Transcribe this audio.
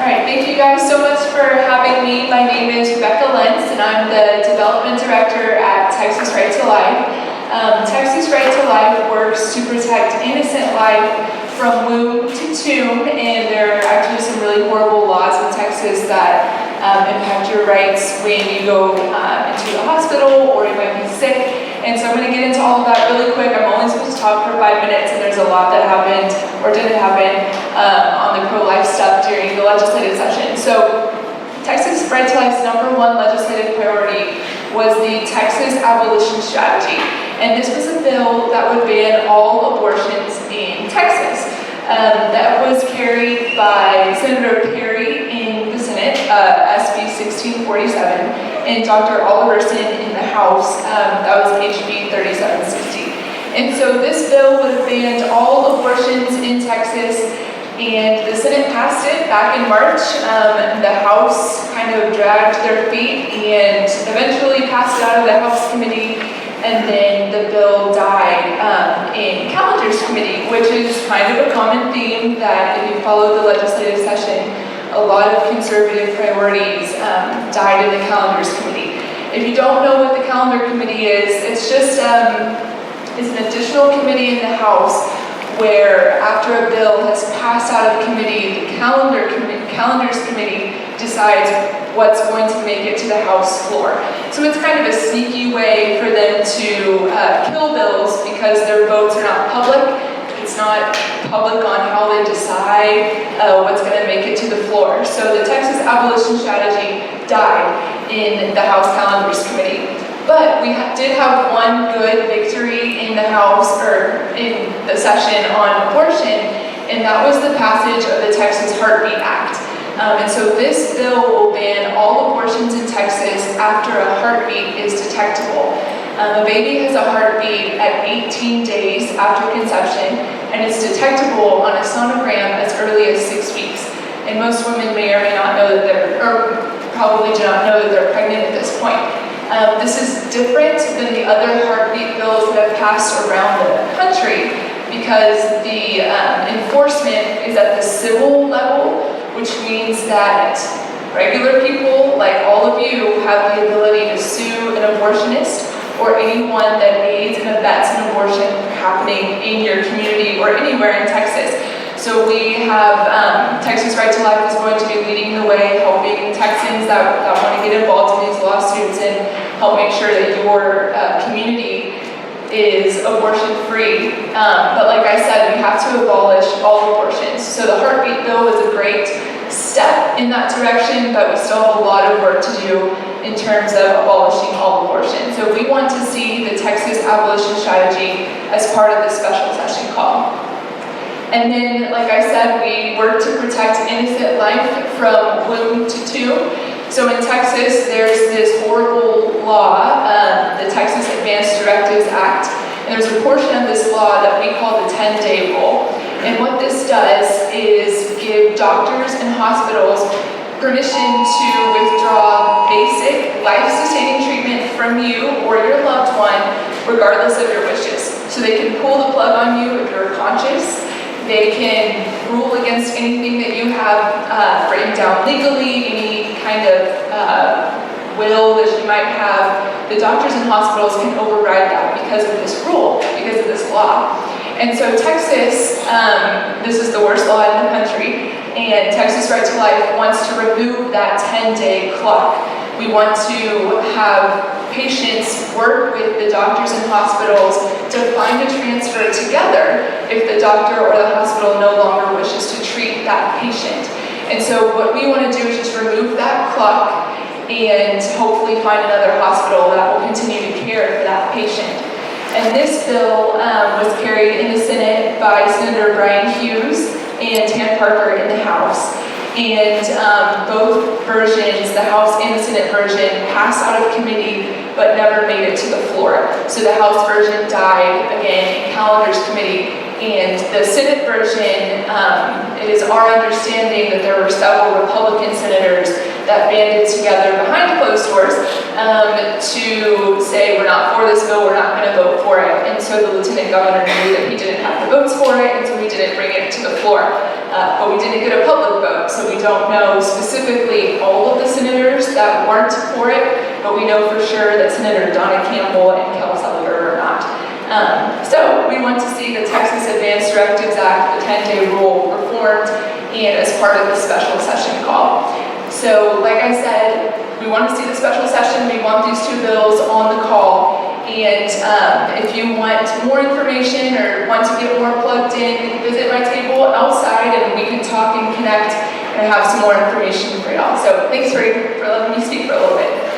All right, thank you guys so much for having me. My name is Rebekah Lentz, and I'm the Development Director at Texas Right to Life. Texas Right to Life works to protect innocent life from womb to tomb, and there are actually some really horrible laws in Texas that impact your rights when you go into the hospital or you might be sick. And so I'm going to get into all of that really quick. I'm only supposed to talk for 5 minutes, and there's a lot that happened or didn't happen on the pro-life stuff during the legislative session. So Texas Right to Life's #1 legislative priority was the Texas Abolition Strategy. And this was a bill that would ban all abortions in Texas. That was carried by Senator Perry in the Senate, SB 1647, and Dr. Oliverson in the House, that was HB 3760. And so this bill would have banned all abortions in Texas, and the Senate passed it back in March. The House kind of dragged their feet and eventually passed it out of the House committee, and then the bill died in Calendars Committee, which is kind of a common theme that if you follow the legislative session, a lot of conservative priorities died in the Calendars Committee. If you don't know what the Calendar Committee is, it's just it's an additional committee in the House where after a bill has passed out of committee, the Calendars Committee decides what's going to make it to the House floor. So it's kind of a sneaky way for them to kill bills because their votes are not public. It's not public on how they decide what's going to make it to the floor. So the Texas Abolition Strategy died in the House Calendars Committee. But we did have one good victory in the House, or in the session on abortion, and that was the passage of the Texas Heartbeat Act. And so this bill will ban all abortions in Texas after a heartbeat is detectable. A baby has a heartbeat at 18 days after conception, and it's detectable on a sonogram as early as 6 weeks. And most women may or may not know that probably do not know that they're pregnant at this point. This is different than the other heartbeat bills that have passed around the country because the enforcement is at the civil level, which means that regular people, like all of you, have the ability to sue an abortionist or anyone that aids and abets an abortion happening in your community or anywhere in Texas. So we have Texas Right to Life is going to be leading the way, helping Texans that want to get involved in these lawsuits and help make sure that your community is abortion-free. But like I said, we have to abolish all abortions. So the heartbeat bill was a great step in that direction, but we still have a lot of work to do in terms of abolishing all abortion. So we want to see the Texas Abolition Strategy as part of the special session call. And then, like I said, we work to protect innocent life from womb to tomb. So in Texas, there's this horrible law, the Texas Advanced Directives Act, and there's a portion of this law that we call the 10-day rule. And what this does is give doctors and hospitals permission to withdraw basic life-sustaining treatment from you or your loved one, regardless of your wishes. So they can pull the plug on you if you're conscious. They can rule against anything that you have written down legally, any kind of will that you might have. The doctors and hospitals can override that because of this rule, because of this law. And so Texas, this is the worst law in the country, and Texas Right to Life wants to remove that 10-day clock. We want to have patients work with the doctors and hospitals to find a transfer together if the doctor or the hospital no longer wishes to treat that patient. And so what we want to do is just remove that clock and hopefully find another hospital that will continue to care for that patient. And this bill was carried in the Senate by Senator Brian Hughes and Tan Parker in the House. And both versions, the House and the Senate version, passed out of committee but never made it to the floor. So the House version died again in Calendars Committee, and the Senate version, it is our understanding that there were several Republican senators that banded together behind closed doors to say, we're not for this bill, we're not going to vote for it. And so the Lieutenant Governor knew that he didn't have the votes for it, and so we didn't bring it to the floor. But we didn't get a public vote. So we don't know specifically all of the senators that weren't for it, but we know for sure that Senator Donna Campbell and Kel Seliger are not. So we want to see the Texas Advanced Directives Act, the 10-day rule, reformed and as part of the special session call. So like I said, we want to see the special session. We want these two bills on the call. And if you want more information or want to get more plugged in, visit my table outside and we can talk and connect and have some more information for y'all. So thanks for letting me speak for a little bit.